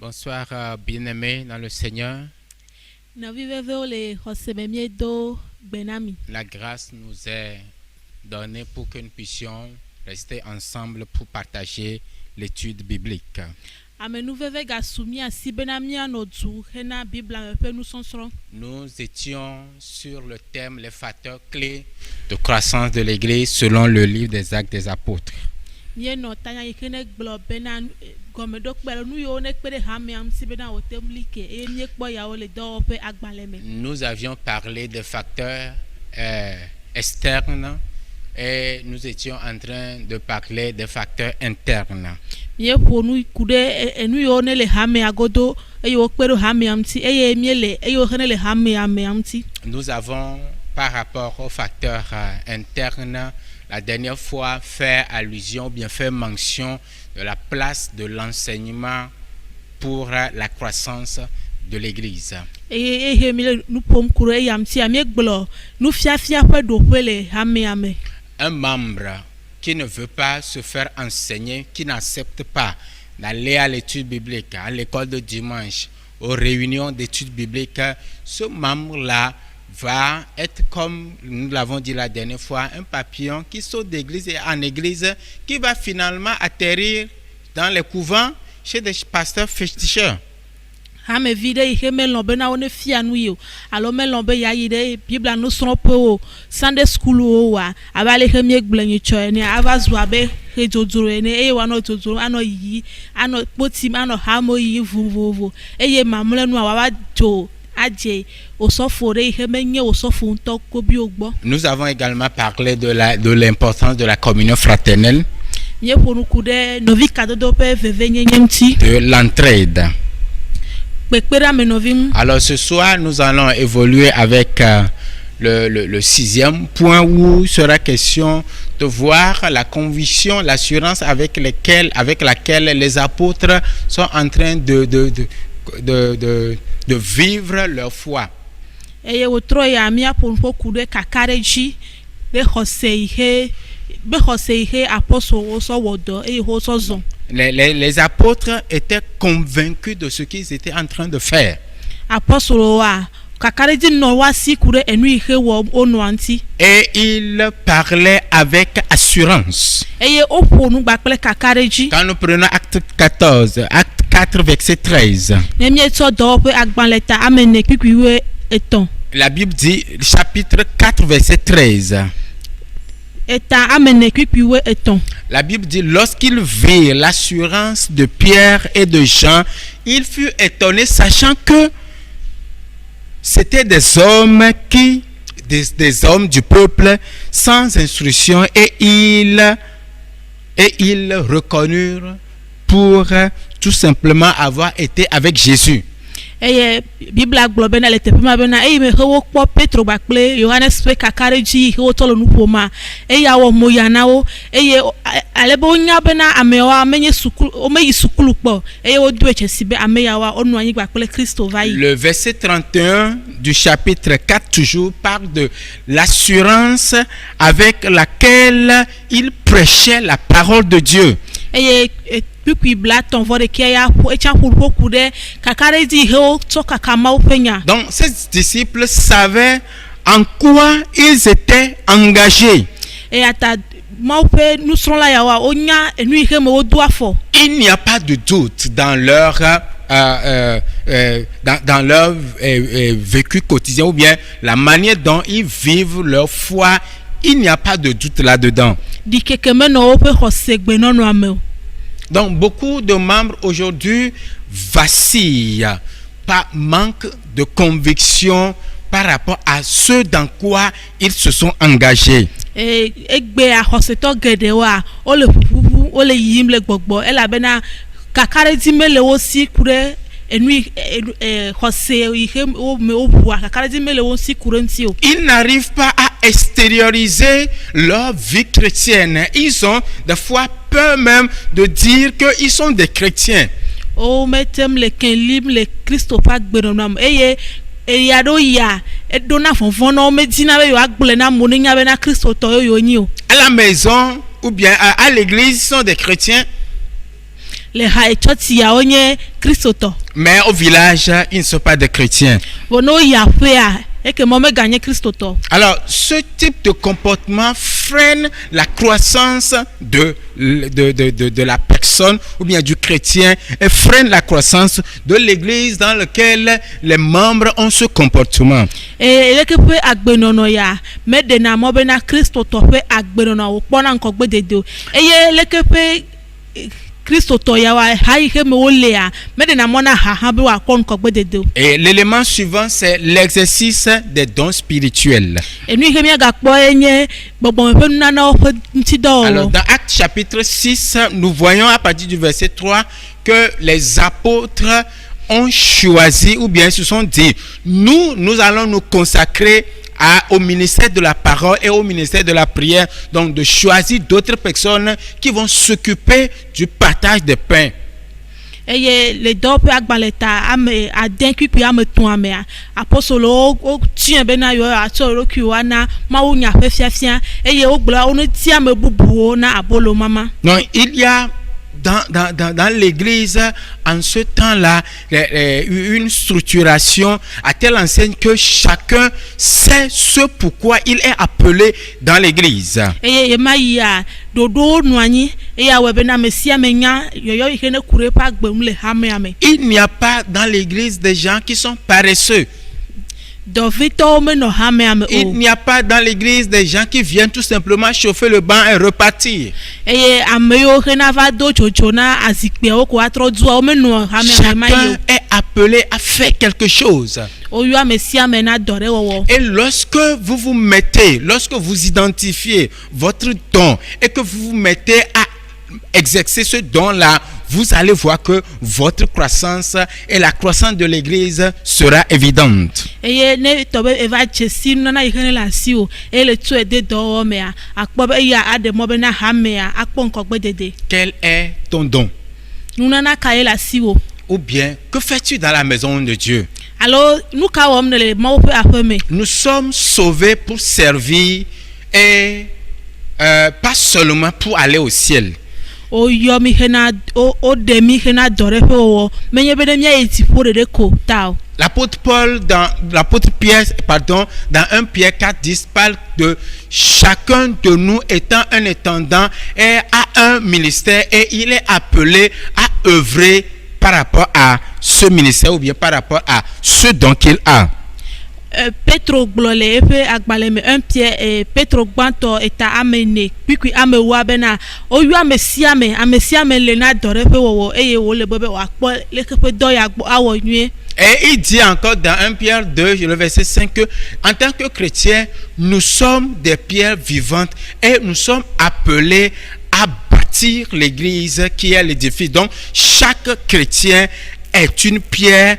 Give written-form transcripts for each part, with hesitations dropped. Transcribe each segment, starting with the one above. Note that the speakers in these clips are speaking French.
Bonsoir, bien-aimés dans le Seigneur. La grâce nous est donnée pour que nous puissions rester ensemble pour partager l'étude biblique. Nous étions sur le thème les facteurs clés de croissance de l'Église selon le livre des Actes des Apôtres. Nous avions parlé des facteurs externes et nous étions en train de parler des facteurs internes. Nous avons, par rapport aux facteurs internes, la dernière fois fait allusion, bien fait mention de la place de l'enseignement pour la croissance de l'Église. Un membre qui ne veut pas se faire enseigner, qui n'accepte pas d'aller à l'étude biblique, à l'école de dimanche, aux réunions d'études bibliques, ce membre-là va être, comme nous l'avons dit la dernière fois, un papillon qui saute d'église en église, qui va finalement atterrir dans les couvents chez des pasteurs féticheurs. Nous avons également parlé de l'importance de la communion fraternelle, de l'entraide. Alors ce soir, nous allons évoluer avec le sixième point où il sera question de voir la conviction, l'assurance avec laquelle les apôtres sont en train de vivre leur foi. Les apôtres étaient convaincus de ce qu'ils étaient en train de faire. Et ils parlaient avec assurance. Quand nous prenons acte 14, acte 4, verset 13. La Bible dit, chapitre 4, verset 13. La Bible dit, lorsqu'il vit l'assurance de Pierre et de Jean, il fut étonné, sachant que c'était des hommes du peuple sans instruction, et ils reconnurent pour tout simplement avoir été avec Jésus. Bible Le verset 31 du chapitre 4 toujours parle de l'assurance avec laquelle il prêchait la parole de Dieu. Donc ces disciples savaient en quoi ils étaient engagés. Il n'y a pas de doute dans leur vécu quotidien ou bien la manière dont ils vivent leur foi. Il n'y a pas de doute là-dedans. Donc beaucoup de membres aujourd'hui vacillent par manque de conviction par rapport à ce dans quoi ils se sont engagés. Ils n'arrivent pas à extérioriser leur vie chrétienne. Ils ont des fois peur même de dire qu'ils sont des chrétiens. À la maison ou bien à l'église, ils sont des chrétiens. le ha echoti ya onye Kristoto. Mais au village, ils ne sont pas des chrétiens. Wono ya fea eke mo me ganye Kristoto. Alors, ce type de comportement freine la croissance de la personne ou bien du chrétien et freine la croissance de l'église dans laquelle les membres ont ce comportement. Et leke pe agbenono ya me de na mo be na Kristoto pe agbenono wo pona nkogbe dedo. Eye leke pe Kristoto ya wa hayi ke me wolea me de na mo na ha be wa kon nkogbe dedo. Et l'élément suivant, c'est l'exercice des dons spirituels. Enu ke mi agakpo enye gbogbo me pe nuna na o nti do. Alors, dans Actes chapitre 6, nous voyons à partir du verset 3 que les apôtres ont choisi, ou bien se sont dit, nous allons nous consacrer au ministère de la parole et au ministère de la prière, donc de choisir d'autres personnes qui vont s'occuper du partage des pains. Eye le do pe agbaleta ame aden kwipi ame tun ame apostolo o tien be na yo atoro kiwa na mawu nya fefiafia eye o gbla onu ti ame bubu na abolo mama. Non, il y a dans l'église en ce temps-là une structuration à telle enseigne que chacun sait ce pourquoi il est appelé dans l'église. Il n'y a pas dans l'église des gens qui sont paresseux. Il n'y a pas dans l'église des gens qui viennent tout simplement chauffer le banc et repartir. Chacun est appelé à faire quelque chose. Et lorsque lorsque vous identifiez votre don et que vous vous mettez à exercer ce don-là, vous allez voir que votre croissance et la croissance de l'église sera évidente. Quel est ton don? Ou bien, que fais-tu dans la maison de Dieu? Nous sommes sauvés pour servir et pas seulement pour aller au ciel. L'apôtre Pierre, dans 1 Pierre 4:10 parle de chacun de nous étant un intendant et a un ministère et il est appelé à œuvrer par rapport à ce ministère ou bien par rapport à ce don qu'il a. Petro glole efe agbaleme 1 Pierre et Petro gbanto eta amene kwikwi amewa bena oyu amesiame le na dore fe wowo eye wo le bobe wa po le kepe do ya gbo awo nue. Et il dit encore dans 1 Pierre 2, le verset 5, que en tant que chrétiens, nous sommes des pierres vivantes et nous sommes appelés à bâtir l'église qui est l'édifice. Donc, chaque chrétien est une pierre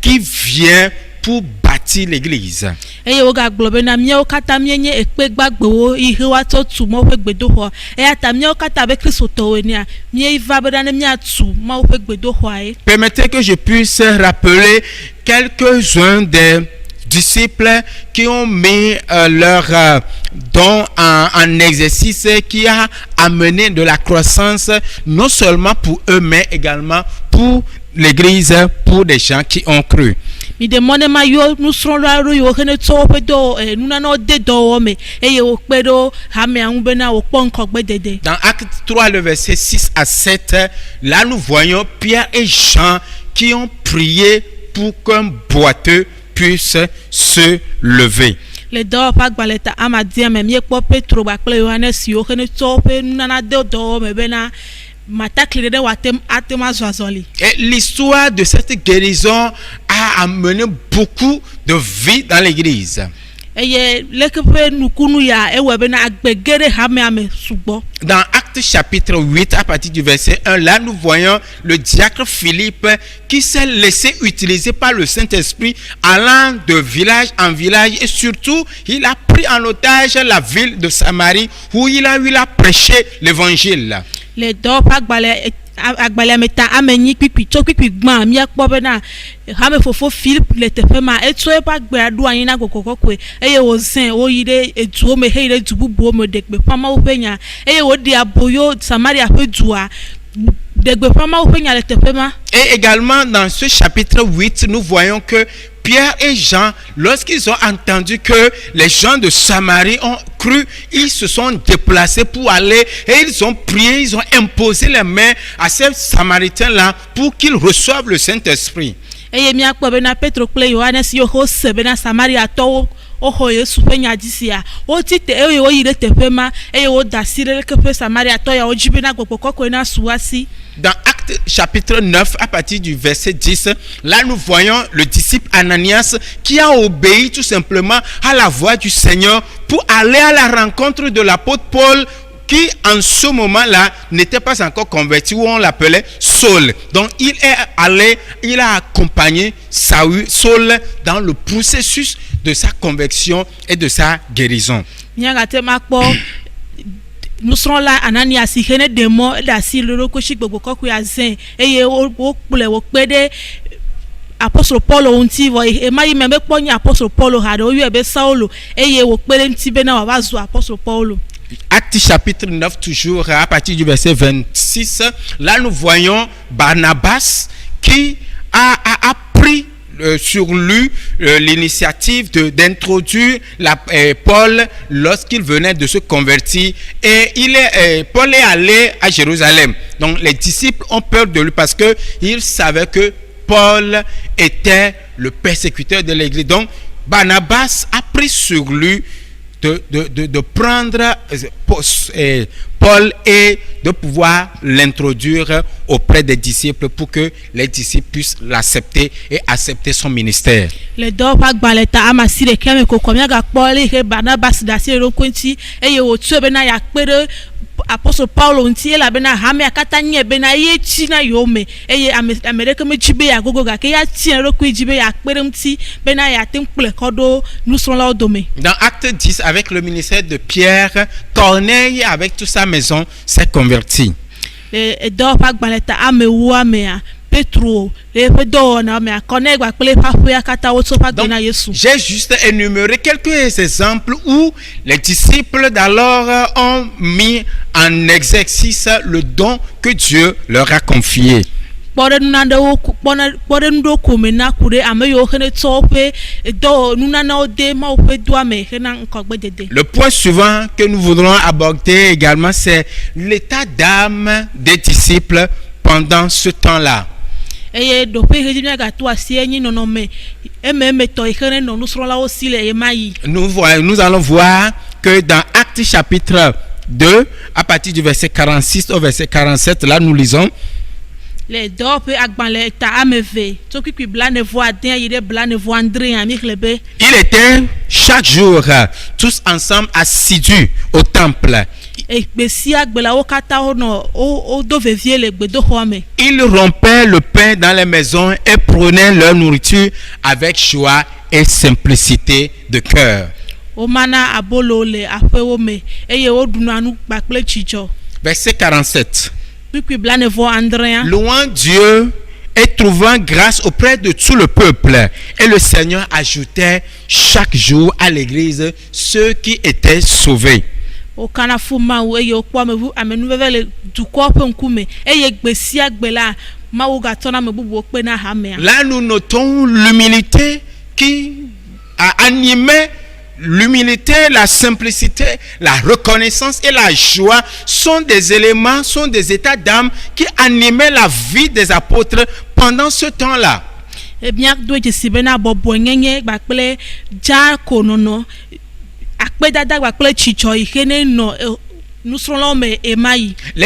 qui vient pour bâtir l'église. Et oga globe na miao kata mienye ekpe gbagbo ihe wa to tu mo pe gbedo ho e ata miao kata be Kristo to we ni a mi va be na mi atu mo pe gbedo ho ai. Permettez que je puisse rappeler quelques-uns des disciples qui ont mis leur don en exercice, qui a amené de la croissance non seulement pour eux mais également pour l'église, pour des gens qui ont cru. Dans Acte 3, le verset 6 à 7, là nous voyons Pierre et Jean qui ont prié pour qu'un boiteux puisse se lever. Les deux baleta amadia même yekpo Petro bakle Yohanes yo kene tope nana do me bena matakle de watem atema zwazoli. Et l'histoire de cette guérison a amené beaucoup de vie dans l'église. Dans Actes chapitre 8, à partir du verset 1, là nous voyons le diacre Philippe qui s'est laissé utiliser par le Saint-Esprit allant de village en village et surtout il a pris en otage la ville de Samarie où il a prêché l'évangile. Les deux agbalé meta ameni kwikwi gban mi akpo be na ha me fofo Philip le tefe ma etu e pa gbe adu anyin na kokokokwe eye wo zen wo yire etu o me he ile dubu bo mo dekpe pama wo penya eye wo di aboyo Samaria pe duwa Et également dans ce chapitre 8, nous voyons que Pierre et Jean, lorsqu'ils ont entendu que les gens de Samarie ont cru, ils se sont déplacés pour aller et ils ont prié, ils ont imposé les mains à ces Samaritains-là pour qu'ils reçoivent le Saint-Esprit. Dans Actes chapitre 9, à partir du verset 10, là nous voyons le disciple Ananias qui a obéi tout simplement à la voix du Seigneur pour aller à la rencontre de l'apôtre Paul, qui en ce moment-là n'était pas encore converti, où on l'appelait Saul. Donc il est allé, il a accompagné Saul dans le processus de sa conversion et de sa guérison. Nous serons là Ananias hene demo da si loro ko shi gbogbo koku ya zen eye o pule wo pede apostle Paul onti vo e mayi membe ponyi apostle Paul ha do yu ebe Saulo eye wo pede nti be na wa bazu apostle Paul. Acte chapitre 9 toujours à partir du verset 26, là nous voyons Barnabas qui a pris sur lui l'initiative d'introduire Paul lorsqu'il venait de se convertir, et Paul est allé à Jérusalem. Donc les disciples ont peur de lui parce que ils savaient que Paul était le persécuteur de l'église. Donc Barnabas a pris sur lui de prendre Paul et de pouvoir l'introduire auprès des disciples pour que les disciples puissent l'accepter et accepter son ministère. Le dopa gbaleta amasire keme ko komia ga Paul e Barnabas da sire ro kwenti eye wo tu be na ya pere apostle Paul onti e la be na ha me akata nye be na ye chi na yo me eye amerika me jibe ya gogo ga ke ya ti ro ku jibe ya pere mti be na ya temple kodo nous sommes là au domaine. Dans Acte 10, avec le ministère de Pierre, Corneille avec toute sa maison s'est converti. Le dopa gbaleta amewa mea Petro J'ai juste énuméré quelques exemples où les disciples d'alors ont mis en exercice le don que Dieu leur a confié. Le point suivant que nous voudrons aborder également, c'est l'état d'âme des disciples pendant ce temps-là. Nous allons voir que dans Actes chapitre 2, à partir du verset 46 au verset 47, là nous lisons: il était chaque jour tous ensemble assidus au temple. Ils rompaient le pain dans les maisons et prenaient leur nourriture avec joie et simplicité de cœur. Verset 47. Louant Dieu et trouvant grâce auprès de tout le peuple, et le Seigneur ajoutait chaque jour à l'église ceux qui étaient sauvés. Là nous notons l'humilité qui a animé. L'humilité, la simplicité, la reconnaissance et la joie sont des éléments, sont des états d'âme qui animaient la vie des apôtres pendant ce temps-là. Les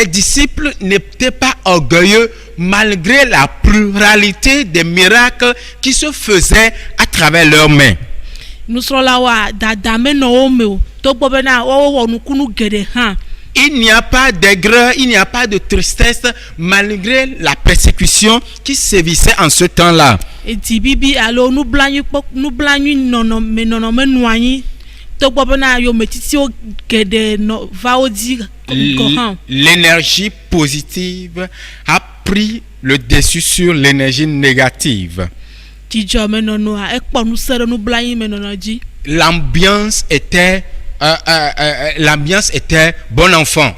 disciples n'étaient pas orgueilleux malgré la pluralité des miracles qui se faisaient à travers leurs mains. Il n'y a pas d'aigreur, il n'y a pas de tristesse malgré la persécution qui sévissait en ce temps-là. L'énergie positive a pris le dessus sur l'énergie négative. L'ambiance était bon enfant.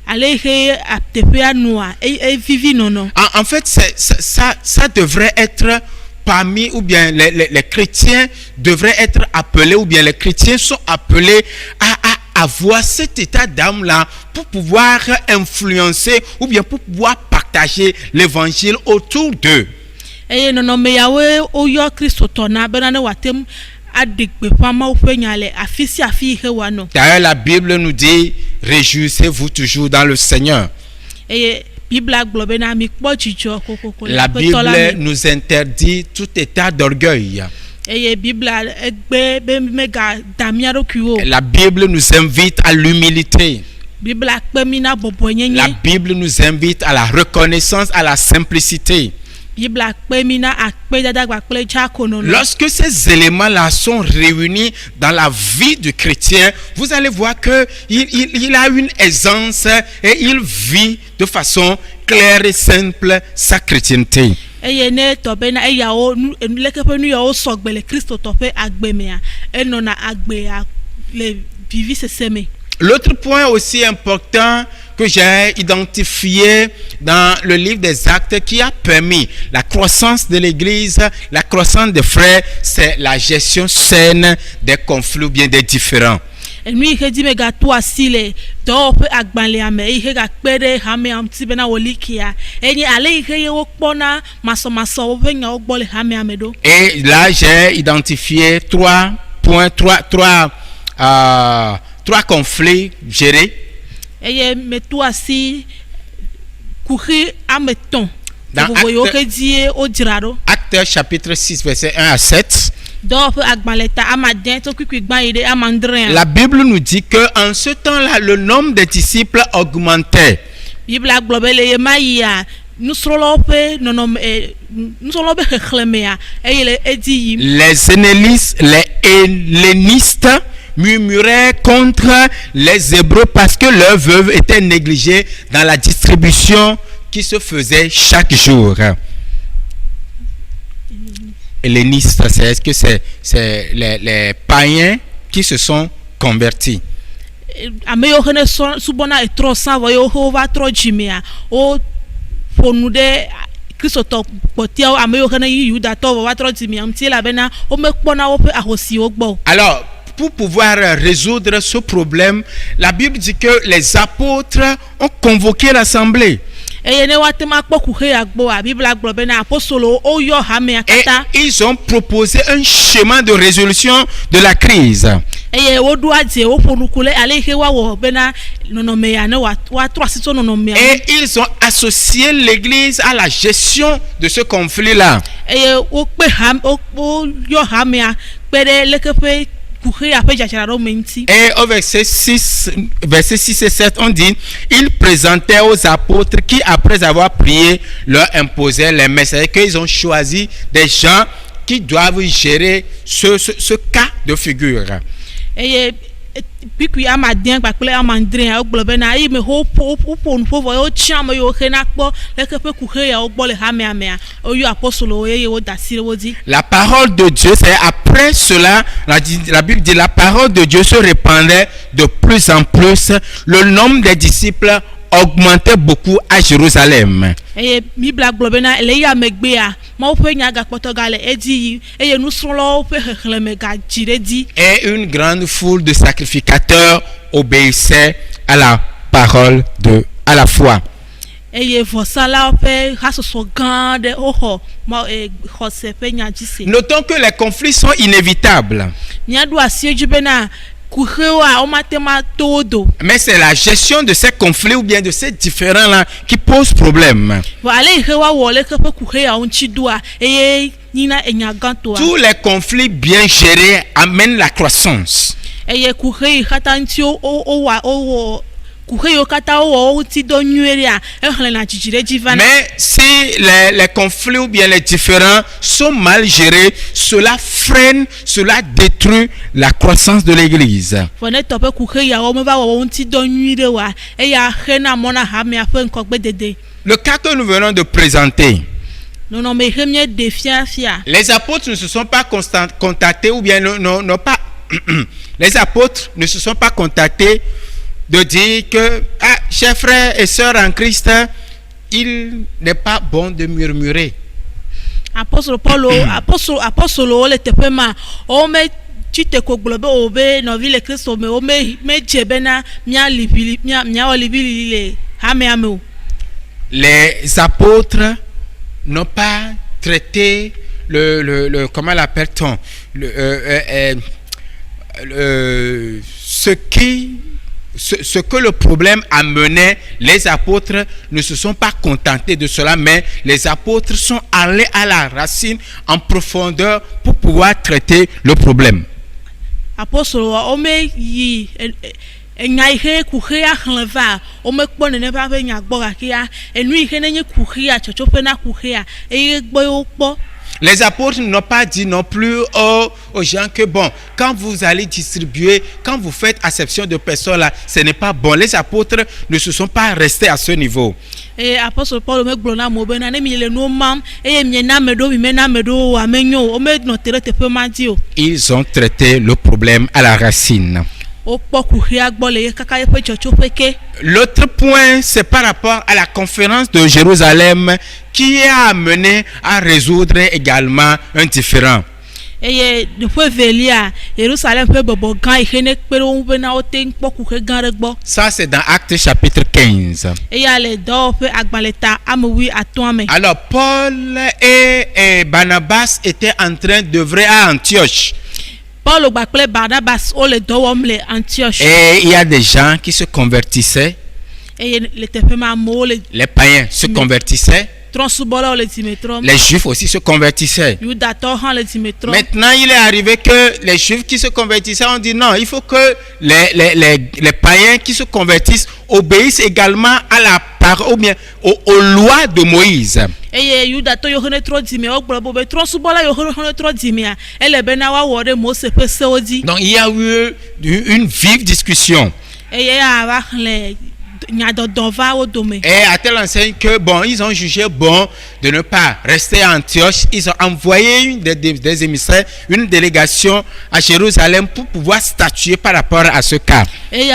ale he atefea noa e vivi nono. En fait, ça devrait être parmi, ou bien les chrétiens devraient être appelés, ou bien les chrétiens sont appelés à avoir cet état d'âme-là pour pouvoir influencer, ou bien pour pouvoir partager l'évangile autour d'eux. Eye nono me yawe oyo Kristo tona benane watem adegbe fama ofenyale afisi afi he wano. D'ailleurs, la Bible nous dit, réjouissez-vous toujours dans le Seigneur. La Bible nous interdit tout état d'orgueil. La Bible nous invite à l'humilité. La Bible nous invite à la reconnaissance, à la simplicité. Lorsque ces éléments-là sont réunis dans la vie du chrétien, vous allez voir que il a une aisance et il vit de façon claire et simple sa chrétienté. L'autre point aussi important que j'ai identifié dans le livre des Actes qui a permis la croissance de l'Église, la croissance des frères, c'est la gestion saine des conflits ou bien des différends. Et là, j'ai identifié trois conflits gérés. Dans Actes chapitre 6 verset 1 à 7, la Bible nous dit que en ce temps-là, le nombre des disciples augmentait. Les hellénistes murmuraient contre les Hébreux parce que leurs veuves étaient négligées dans la distribution qui se faisait chaque jour. Hellénistes, est-ce que c'est les païens qui se sont convertis? Alors, pour pouvoir résoudre ce problème, la Bible dit que les apôtres ont convoqué l'assemblée. Et ils ont proposé un chemin de résolution de la crise. Et ils ont associé l'Église à la gestion de ce conflit-là. Et au verset 6 et 7, on dit, ils présentaient aux apôtres qui, après avoir prié, leur imposaient les messages, qu'ils ont choisi des gens qui doivent gérer ce cas de figure. La parole de Dieu, c'est après cela, la Bible dit, la parole de Dieu se répandait de plus en plus, le nombre des disciples augmentait beaucoup à Jérusalem. Et une grande foule de sacrificateurs obéissait à la parole à la foi. Notons que les conflits sont inévitables. Mais c'est la gestion de ces conflits ou bien de ces différends-là qui pose problème. Tous les conflits bien gérés amènent la croissance. Mais si les conflits ou bien les différends sont mal gérés, cela freine, cela détruit la croissance de l'Église. Le cas que nous venons de présenter, les apôtres ne se sont pas contactés ou bien n'ont pas les apôtres ne se sont pas contactés de dire que, chers frères et sœurs en Christ, il n'est pas bon de murmurer. Apostolo Paulo apostolo le tepema o me chite ko globe obe no vile Kristo me o me jebena mia olibili le hame. Les apôtres n'ont pas traité comment l'appelle-t-on, ce que le problème amenait. Les apôtres ne se sont pas contentés de cela, mais les apôtres sont allés à la racine en profondeur pour pouvoir traiter le problème. Apostolo ome yi enya ihe kuhia hlenva ome kpo ne ba be nya gbo gakia enu ihe nenye kuhia chochope na kuhia eye gbo okpo. Les apôtres n'ont pas dit non plus aux gens que bon, quand vous allez distribuer, quand vous faites acception de personnes là, ce n'est pas bon. Les apôtres ne se sont pas restés à ce niveau. Et apôtre Paul me glona mo be na ne mi le no mam e mi na medo mi na medo amenyo o me no tere te pe madio. Ils ont traité le problème à la racine. L'autre point, c'est par rapport à la conférence de Jérusalem qui a amené à résoudre également un différend. Ça, c'est dans Actes chapitre 15. Alors, Paul et Barnabas étaient en train d'œuvrer à Antioche. Et il y a des gens qui se convertissaient. Les païens se convertissaient. Les juifs aussi se convertissaient. Maintenant, il est arrivé que les juifs qui se convertissaient ont dit non, il faut que les païens qui se convertissent obéissent également à la parole, ou bien aux lois de Moïse. Donc il y a eu une vive discussion. Et à telle enseigne que bon, ils ont jugé bon de ne pas rester à Antioche. Ils ont envoyé des émissaires, une délégation à Jérusalem pour pouvoir statuer par rapport à ce cas. Et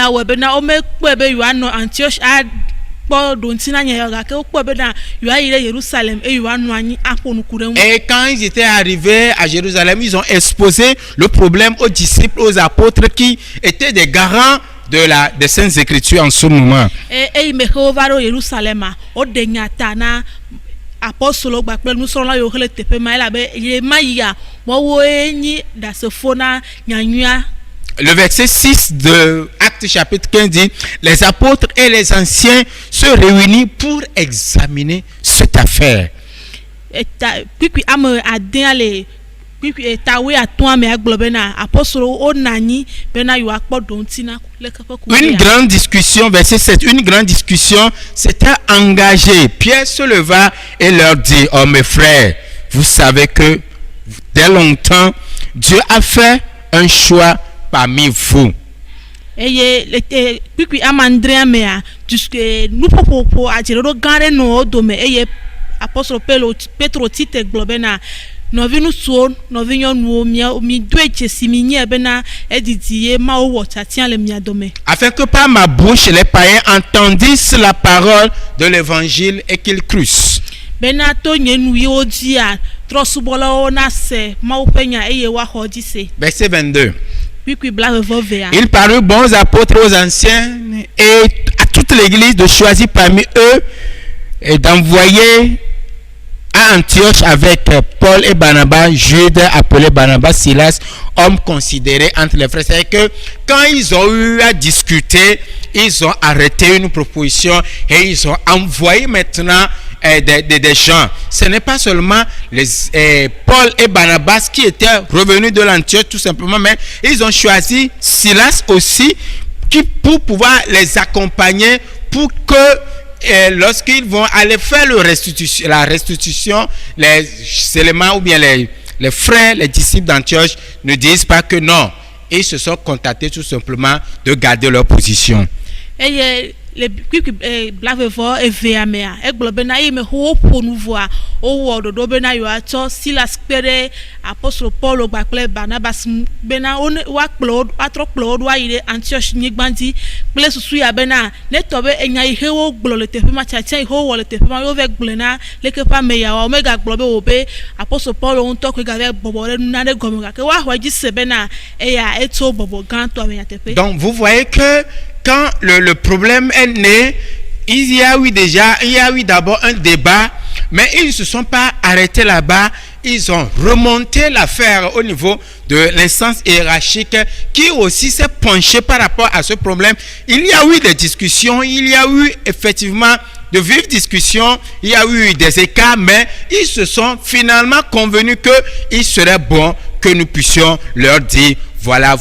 quand ils étaient arrivés à Jérusalem, ils ont exposé le problème aux disciples, aux apôtres qui étaient des garants des Saintes Écritures en ce moment. Le verset 6 de Actes chapitre 15 dit: les apôtres et les anciens se réunissent pour examiner cette affaire. Une grande discussion, verset 7, une grande discussion s'était engagée. Pierre se leva et leur dit: oh mes frères, vous savez que dès longtemps Dieu a fait un choix parmi vous. Afin que par ma bouche les païens entendissent la parole de l'évangile et qu'ils crussent. Verset 22. Il parut bons apôtres aux anciens et à toute l'église de choisir parmi eux et d'envoyer à Antioche avec Paul et Barnabas, Jude appelé Barnabas, Silas, hommes considérés entre les frères. C'est que quand ils ont eu à discuter, ils ont arrêté une proposition et ils ont envoyé maintenant des gens. Ce n'est pas seulement Paul et Barnabas qui étaient revenus de l'Antioche tout simplement, mais ils ont choisi Silas aussi pour pouvoir les accompagner pour que lorsqu'ils vont aller faire la restitution, les éléments ou bien les frères, les disciples d'Antioche ne disent pas que non. Ils se sont contentés tout simplement de garder leur position. le kpikpi blavevɔ evea mea egblɔ bena eye me woƒo nu vɔa wowɔ ɖoɖo bena yewoatsɔ Silas kpe ɖe apostolo Paulo kple Barnabas bena woatrɔ kplɔ wo ɖo ayi ɖe Antioch nyigba dzi kple susu ya bena netɔ be enya yi he wogblɔ le teƒe ma tiatia yi he wowɔ le teƒe ma wovɛ gblɔ na leke ƒe ame yawo womegagblɔ be wo be apostolo Paulo ŋutɔ koe gavɛ bɔbɔ ɖe nu naɖe gɔme gake woaxɔ edzi se bena eya etso bɔbɔ gãtɔ ame nyateƒe. Donc vous voyez que quand le problème est né, il y a eu d'abord un débat, mais ils ne se sont pas arrêtés là-bas. Ils ont remonté l'affaire au niveau de l'instance hiérarchique qui aussi s'est penchée par rapport à ce problème. Il y a eu des discussions, il y a eu effectivement de vives discussions, il y a eu des écarts, mais ils se sont finalement convenus qu'il serait bon que nous puissions leur dire voilà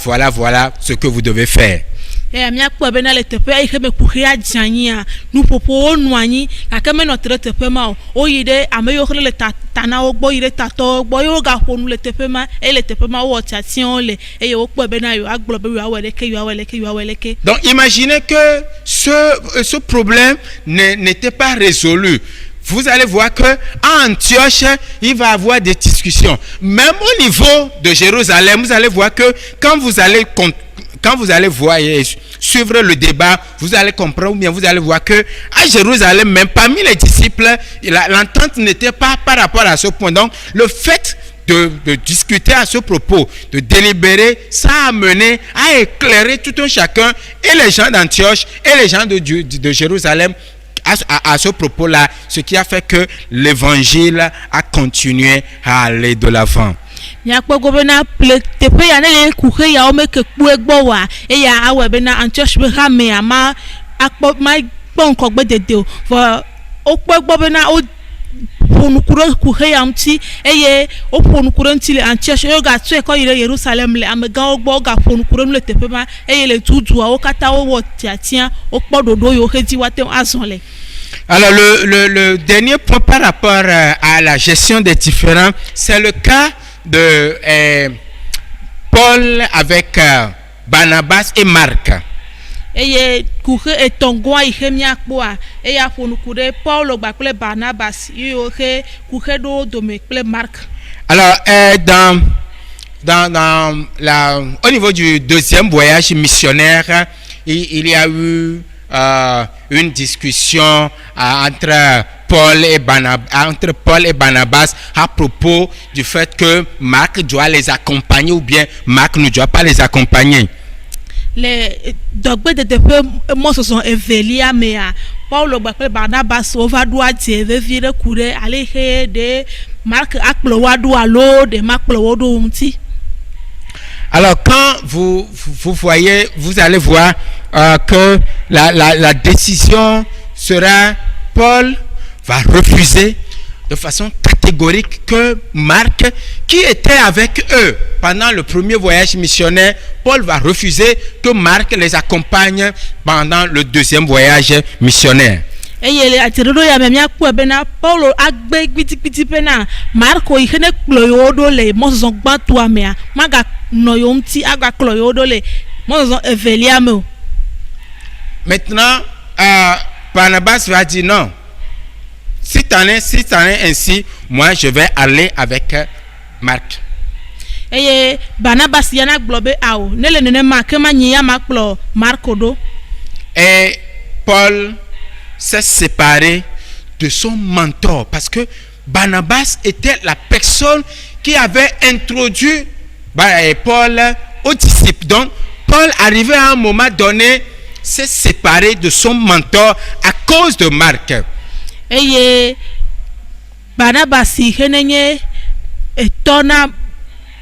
ce que vous devez faire. Miakpɔ bena le teƒe yi ke me kuxea dzanyia nuƒoƒowo nɔ anyi gake menɔ te ɖe teƒe ma o woyi ɖe ame yiwo le tana wo gbɔ yi ɖe tatɔwo gbɔ ye wogaƒo nu le teƒe ma eye le teƒe ma wowɔ tiatiawo le eye wokpɔ bena yewoagblɔ be yewoawɔ leke. Donc imaginez que ce problème n'était pas résolu. Vous allez voir que à Antioche, il va y avoir des discussions. Même au niveau de Jérusalem, vous allez voir que quand vous allez voir et suivre le débat, vous allez comprendre, ou bien vous allez voir que à Jérusalem, même parmi les disciples, l'entente n'était pas par rapport à ce point. Donc, le fait de discuter à ce propos, de délibérer, ça a mené à éclairer tout un chacun, et les gens d'Antioche, et les gens de Jérusalem, à ce propos-là, ce qui a fait que l'évangile a continué à aller de l'avant. Nyakpɔ gobena teƒe ya ne le kuxe yawo me ke kpɔe gbɔ wa eya awɔ bena Antioch be hame ama akpɔ ma kpɔ ŋkɔgbe dede o vɔ wokpɔe gbɔ bena woƒo nuku ɖe kuxe ya ŋuti eye woƒo nuku ɖe ŋuti le Antioch eye wogatsɔe kɔ yi ɖe Yerusalem le amegãwo gbɔ wogaƒo nuku ɖe nu le teƒe ma eye le duduawo katã wowɔ tiatia wokpɔ ɖoɖo yiwo xe dzi woate ŋu azɔ le. Alors le dernier point par rapport à la gestion des différends, c'est le cas de Paul avec Barnabas et Marc. Eye kuxe etɔngɔa yi xe miakpɔa eya ƒo nuku ɖe Paulo kple Barnabas yiwo xe kuxe ɖo dome kple Marc. Alors au niveau du deuxième voyage missionnaire, il y a eu une discussion entre Paul et Barnabas à propos du fait que Marc doit les accompagner ou bien Marc ne doit pas les accompagner. Le dɔgbe de teƒe mɔzɔzɔ evelia mea Paulo kple Barnabas wova ɖo adze vevi ɖe ku ɖe alexe ɖe Marc akplɔ wa ɖo alo ɖe makplɔ wo ɖo ŋuti. Alors quand vous voyez, vous allez voir que la décision sera Paul va refuser de façon catégorique que Marc, qui était avec eux pendant le premier voyage missionnaire, Paul va refuser que Marc les accompagne pendant le deuxième voyage missionnaire. Eye le atirodo ya me miakpɔ bena Paulo agbe gbitigbiti bena Marko yi ke ne kplɔ yewo ɖo le mɔzɔzɔ gbãtɔa mea maga nɔ yewo ŋuti agakplɔ yewo ɖo le mɔzɔzɔ evelia me o. Maintenant Barnabas va dire non. Si t'en es ainsi, moi je vais aller avec Marc. Eye Barnabas yana gblɔ be awo ne le nenema ke ma nyi ya makplɔ Marko ɖo. Et Paul s'est séparé de son mentor parce que Barnabas était la personne qui avait introduit Paul aux disciples. Donc Paul arrivait à un moment donné s'est séparé de son mentor à cause de Marc. Eye Barnabas henenye etona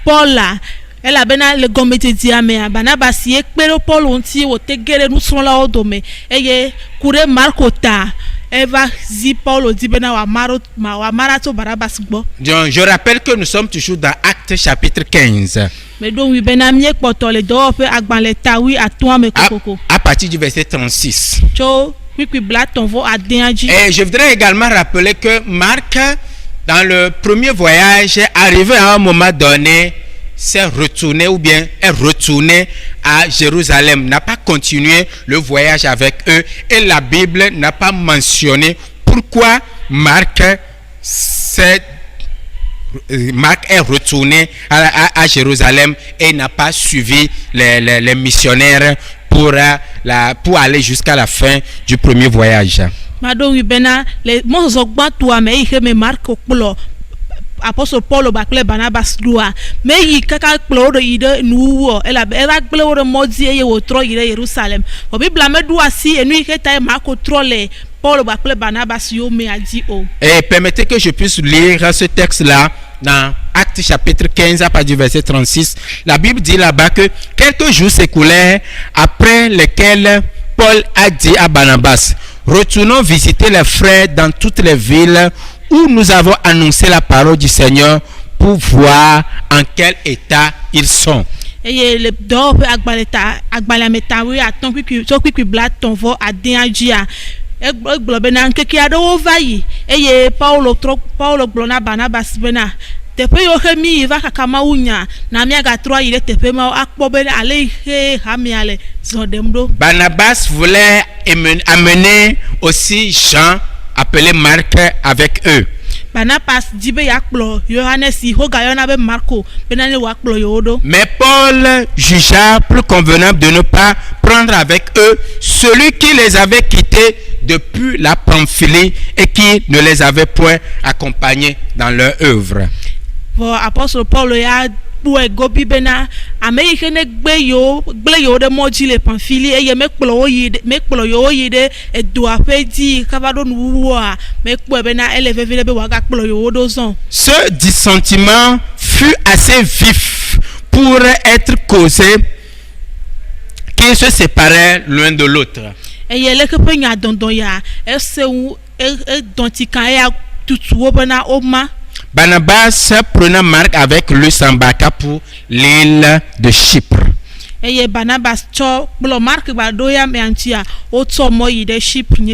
Paula elabena le gomededzia mea Barnabas ye kpero Paul ŋuti wote gere nusrɔ̃lawo dome eye kure Marko ta eva zi Paulo di bena wamara tso Barnabas gbɔ. Donc je rappelle que nous sommes toujours dans Actes chapitre 15. Mais donc oui bena mie kpɔtɔ le dɔwɔƒe agbalẽ tawi atɔa me kokoko. À partir du verset 36. Tso kpikpi blatonvo adea dzi. Et je voudrais également rappeler que Marc, dans le premier voyage, arrivé à un moment donné, s'est retourné ou bien est retourné à Jérusalem, n'a pas continué le voyage avec eux et la Bible n'a pas mentionné pourquoi Marc est retourné à Jérusalem et n'a pas suivi les missionnaires pour aller jusqu'à la fin du premier voyage. Apostle Paul bakle Barnabas dua me yi kaka kplo ide nuwo ela gble wo modi eye wo tro ire Jerusalem o Bible me dua si enu ike tai ma ko trole Paul bakle Barnabas yo me adi o. Et permettez que je puisse lire ce texte là dans Actes chapitre 15 à partir du verset 36. La Bible dit là-bas que quelques jours s'écoulèrent après lesquels Paul a dit à Barnabas: retournons visiter les frères dans toutes les villes où nous avons annoncé la parole du Seigneur pour voir en quel état ils sont. Et le dope agbalameta wi aton kwi blaton vo adenjia e globena nkeke ado vayi eye Paulo glona Barnabas bena tepe yo hemi va kakama unya na mi aga tro ile tepe ma akpo be ale he hamiale zodemdo. Barnabas voulait amener aussi Jean appelé Marc avec eux. Barnabas dibe yakplo Johannes hoga yona be Marco benane wakplo yodo. Mais Paul jugea plus convenable de ne pas prendre avec eux celui qui les avait quittés depuis la Pamphylie et qui ne les avait point accompagnés dans leur œuvre. Pour apôtre Paul ya bue gobi bena Amerique ne gbe yo de moji le Pamphylie et me kplo yo yide e do afedi kavado nuwa me kpo bena eleve vile be waga kplo yo do son. Ce dissentiment fut assez vif pour être causé qu'ils se séparaient l'un de l'autre. Et yele ke penya dondon ya eseu e dontika ya tutuo bena oma. Barnabas prenant Marc avec lui s'embarqua pour l'île de Chypre.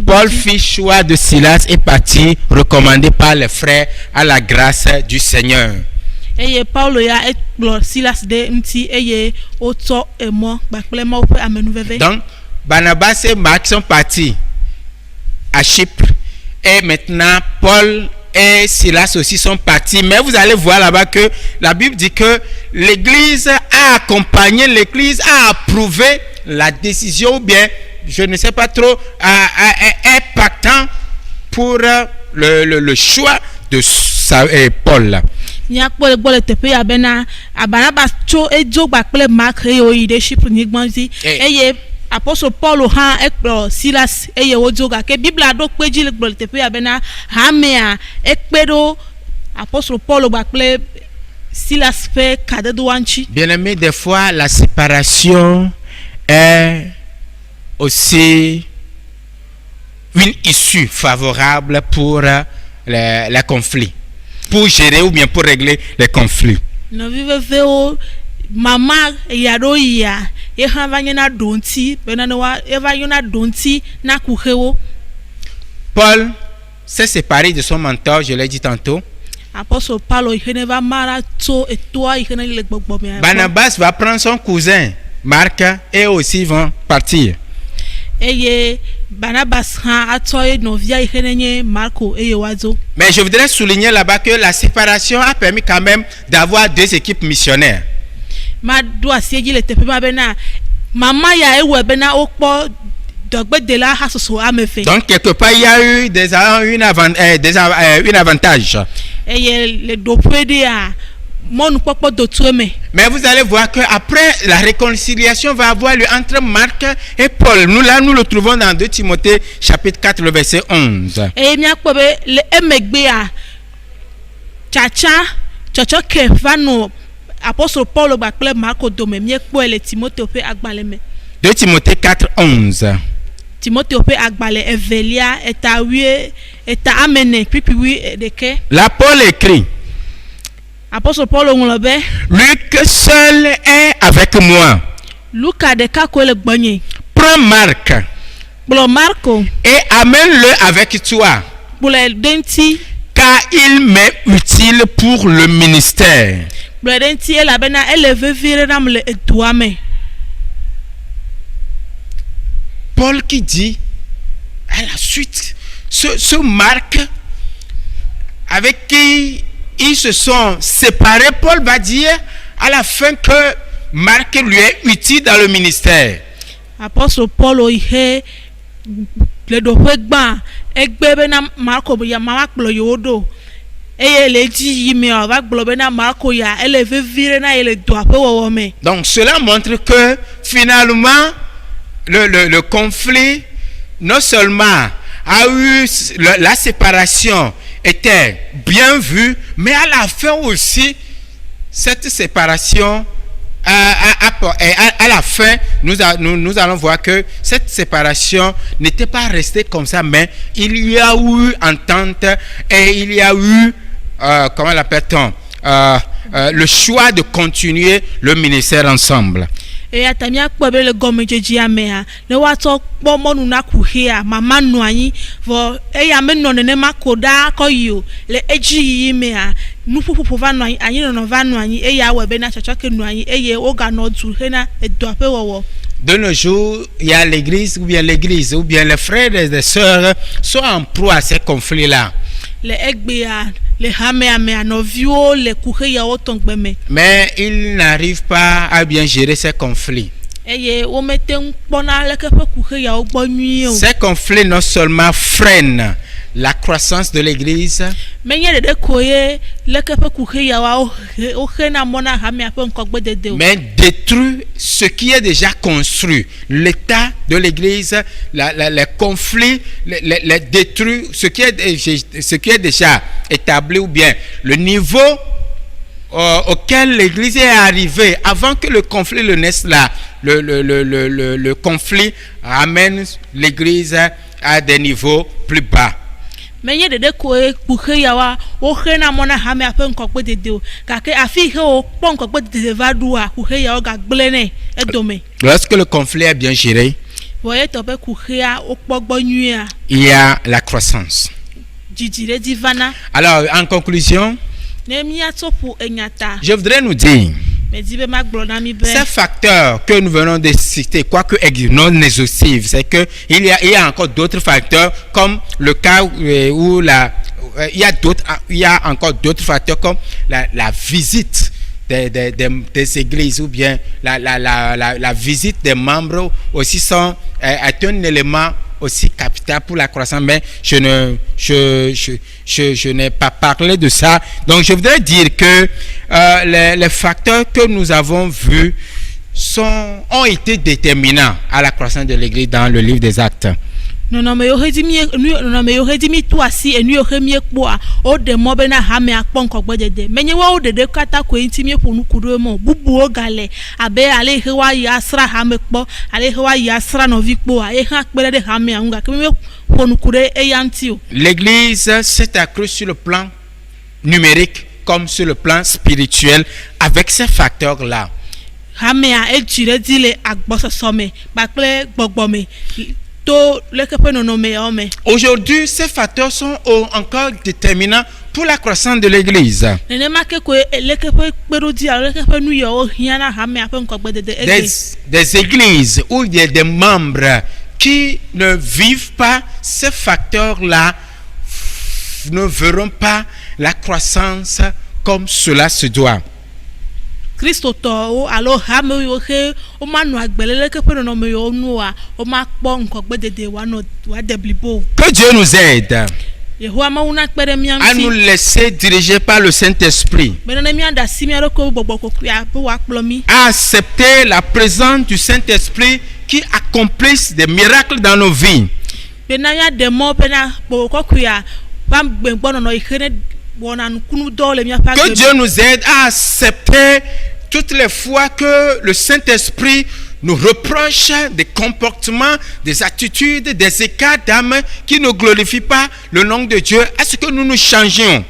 Paul fit choix de Silas et partit, recommandé par les frères à la grâce du Seigneur. Donc, Barnabas et Marc sont partis à Chypre et maintenant Paul et Silas aussi sont partis, mais vous allez voir là-bas que la Bible dit que l'Église a accompagné, l'Église a approuvé la décision, ou bien je ne sais pas trop, est partant pour le choix de Paul. Apostle Paul Silas eye wojoga ke Bible ado peji le gbol tepe abena hamea ekpedo Apostle Paul bakle Silas fait cadeau anchi. Bien-aimé, des fois la séparation est aussi une issue favorable pour les conflits, pour gérer ou bien pour régler les conflits. No vive veo mama yado ya Paul s'est séparé de son mentor, je l'ai dit tantôt. Barnabas va prendre son cousin Marc et aussi vont partir. Mais je voudrais souligner là-bas que la séparation a permis quand même d'avoir deux équipes missionnaires. Donc quelque part il y a eu un avantage. Mais vous allez voir que après la réconciliation va avoir lieu entre Marc et Paul. Nous le trouvons dans 2 Timothée chapitre 4 le verset 11. Apostle Paul bakle Marco dome mie kpo ele Timothée pe agbale me. 2 Timothée 4:11. Timothée pe agbale evelia eta amene pipi deke. Là Paul écrit. Apostle Paul ngolobe. Luc seul est avec moi. Luca de ka ko le gbonye. Prends Marc. Blo Marco. Et amène-le avec toi. Blo denti. Car il m'est utile pour le ministère. gblɔ ɖe ŋuti elabena ele vevie ɖe nam le edua me. Paul qui dit à la suite, ce Marc avec qui ils se sont séparés, Paul va dire à la fin que Marc lui est utile dans le ministère. Apôtre Paul oihe le doƒe gbã egbe bena Marko ya mama kplɔ yewo ɖo eye le edzi yi me va gblɔ bena Marko ya ele vevi ɖe na ye le dua ƒe wɔwɔ me. Donc cela montre que finalement le conflit non seulement a eu la séparation était bien vue, mais à la fin aussi cette séparation à la fin nous allons voir que cette séparation n'était pas restée comme ça, mais il y a eu entente et il y a eu comment l'appelle-t-on le choix de continuer le ministère ensemble. Et atamia kpɔ be le gɔmedzedzia mea ne woatsɔ kpɔ mɔnu na kuxea mama nɔ anyi vɔ eya menɔ nenema ko ɖaa kɔ yi o le edzi yiyi mea nuƒuƒoƒo va nɔ anyi anyinɔnɔ va nɔ anyi eya awɔ bena tsɔtsɔke nɔ anyi eye woganɔ du hena edua ƒe wɔwɔ. De nos jours, il y a l'église ou bien les frères et les sœurs sont en proie à ces conflits-là. Le egbea le hamea mea nɔviwo le kuxeyawo tɔgbe me. Mais ils n'arrivent pas à bien gérer ces conflits. Eye womete ŋu kpɔna leke ƒe kuxeyawo gbɔ nyuie o. Ces conflits non seulement freinent la croissance de l'église, menye ɖeɖe koe leke ƒe kuxeyawo woxena mɔ na hamea ƒe ŋkɔgbedede o. mais détruit ce qui est déjà construit. L'état de l'église, les conflits, les détruit ce qui est déjà établi, ou bien le niveau auquel l'église est arrivée avant que le conflit ne naisse là. Le conflit ramène l'église à des niveaux plus bas. Menye ɖeɖe koe kuxeyawa woxena mɔ na hamea ƒe ŋkɔgbedede o gake afi he wokpɔ ŋkɔgbedede va ɖoa kuxeyawo gagblẽ nɛ edome. Lorsque le conflit est bien géré, vɔ etɔ ƒe kuxea wokpɔ gbɔ nyuia il y a la croissance. dzidzi ɖe dzi vana. Alors, en conclusion, ne miatsɔ ƒo enya ta je voudrais nous dire medi be magblɔ na mi be ces facteurs que nous venons de citer, quoique non exhaustifs, c'est que il y a encore d'autres facteurs, comme le cas où il y a encore d'autres facteurs comme la visite des églises, ou bien la visite des membres aussi est un élément aussi capital pour la croissance, mais je n'ai pas parlé de ça. Donc je voudrais dire que les facteurs que nous avons vus ont été déterminants à la croissance de l'église dans le livre des Actes. nɔnɔme yewo hedi mi to asi enu yewo he mi kpɔa o de mɔ bena hame akpɔ ŋkɔgbedede menye woawo ɖeɖe katã koe ŋuti mi ƒo nuku ɖo eme bubuwo gale abe ale he woayi asra hame kpɔ ale he woayi asra nɔvi kpɔa ye hã kpe ɖe hamea ŋu gake mi ƒo nuku ɖe eya ŋuti o. L'église s'est accrue sur le plan numérique comme sur le plan spirituel avec ces facteurs là. Hamea edzi ɖe dzi le agbɔsɔsɔ me kpakple gbɔgbɔ me. Aujourd'hui, ces facteurs sont encore déterminants pour la croissance de l'église. Des églises où il y a des membres qui ne vivent pas ces facteurs-là ne verront pas la croissance comme cela se doit. Christo to alo hame yo he o manu agbelele ke pe no me yo nu a o ma kpo nkɔgbedede wa no wa deblibo. Que Dieu nous aide Yehowa ma una kpere mi à nous laisser diriger par le Saint-Esprit, à accepter la présence du Saint-Esprit qui accomplisse des miracles dans nos vies. Que Dieu nous aide à accepter toutes les fois que le Saint-Esprit nous reproche des comportements, des attitudes, des écarts d'âme qui ne glorifient pas le nom de Dieu, à ce que nous nous changions.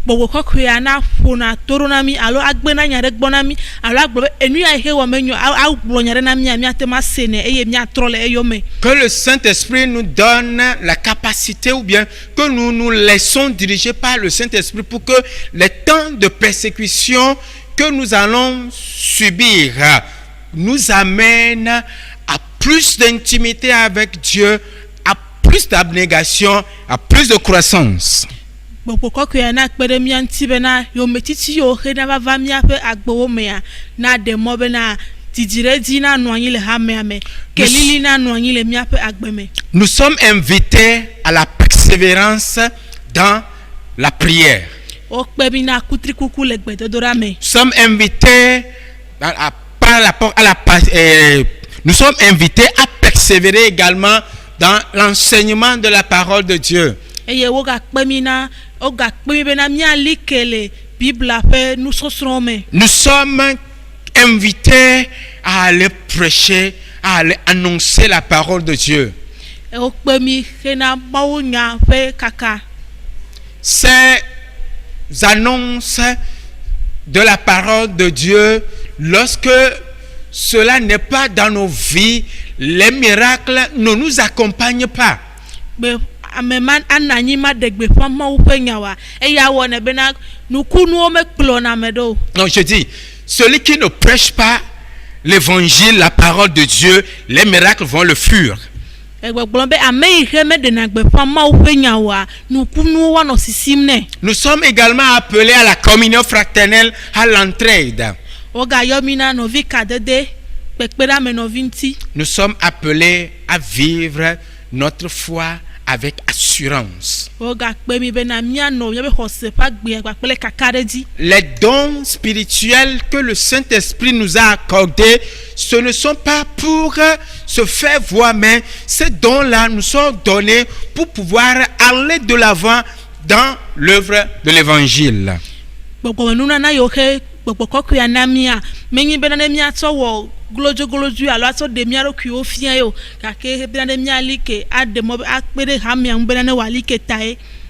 gbogbo kɔkɔe a na ƒona toro na mi alo agbe na nya ɖe gbɔ na mi alo agblɔ be enu ya he wɔ menyo agblɔ nya ɖe na mi miate ma se ne eye miatrɔ le eyome. Que le Saint-Esprit nous donne la capacité ou bien que nous nous laissons diriger par le Saint-Esprit pour que les temps de persécution que nous allons subir nous amènent à plus d'intimité avec Dieu, à plus d'abnégation, à plus de croissance. Gbogbo kɔkɔe na kpe ɖe mia ŋuti bena yometiti yiwo he na va miaƒe agbewo mea na ɖe mɔ bena dzidziɖedzi na nɔ anyi le hamea me kelili na nɔ anyi le miaƒe agbe me. Nous sommes invités à la persévérance dans la prière. Wokpe mi na kutrikuku le gbedodoɖa me. Nous sommes invités nous sommes invités à persévérer également dans l'enseignement de la parole de Dieu. Eye wogakpe mi bena miali ke le Bibla ƒe nusɔsrɔ̃ me. Nous sommes invités à aller prêcher, à aller annoncer la parole de Dieu. Wokpe mi hena Mawu nya ƒe kaka. Ces annonces de la parole de Dieu, lorsque cela n'est pas dans nos vies, les miracles ne nous accompagnent pas. Ameman ananyi ma degbe ƒe Mawu ƒe nyawa eya wɔ ne bena nukunuwo me kplɔna me ɖo. Non, je dis, celui qui ne prêche pas l'évangile, la parole de Dieu, les miracles vont le fuir. Egbegblɔ be ame yi he me ɖena gbeƒã Mawu ƒe nyawa nukunuwo woanɔ sisim nɛ. Nous sommes également appelés à la communion fraternelle, à l'entraide. Wogayɔ mi na nɔvi kadede kpekpeɖame nɔvi ŋuti. Nous sommes appelés à vivre notre foi avec assurance. Les dons spirituels que le Saint-Esprit nous a accordés, ce ne sont pas pour se faire voir, mais ces dons-là nous sont donnés pour pouvoir aller de l'avant dans l'œuvre de l'Évangile.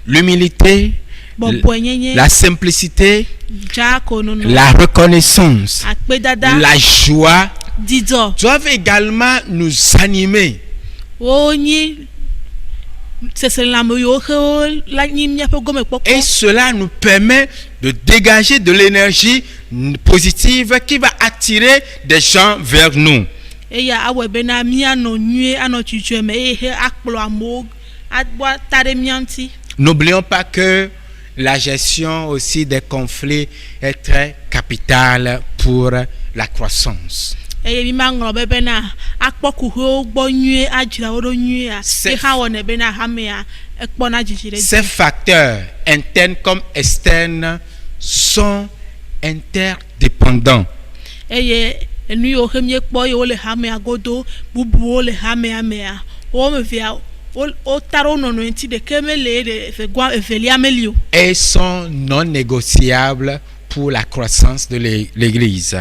L'humilité, la simplicité, la reconnaissance, la joie doivent également nous animer. Et cela nous permet de dégager de l'énergie positive qui va attirer des gens vers nous. N'oublions pas que la gestion aussi des conflits est très capitale pour la croissance. Ces facteurs internes comme externes sont interdépendants. Et sont non négociables pour la croissance de l'Église.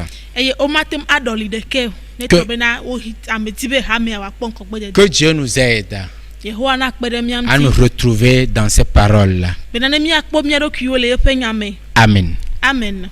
Que Dieu nous aide à nous retrouver dans ces paroles. Amen. Amen.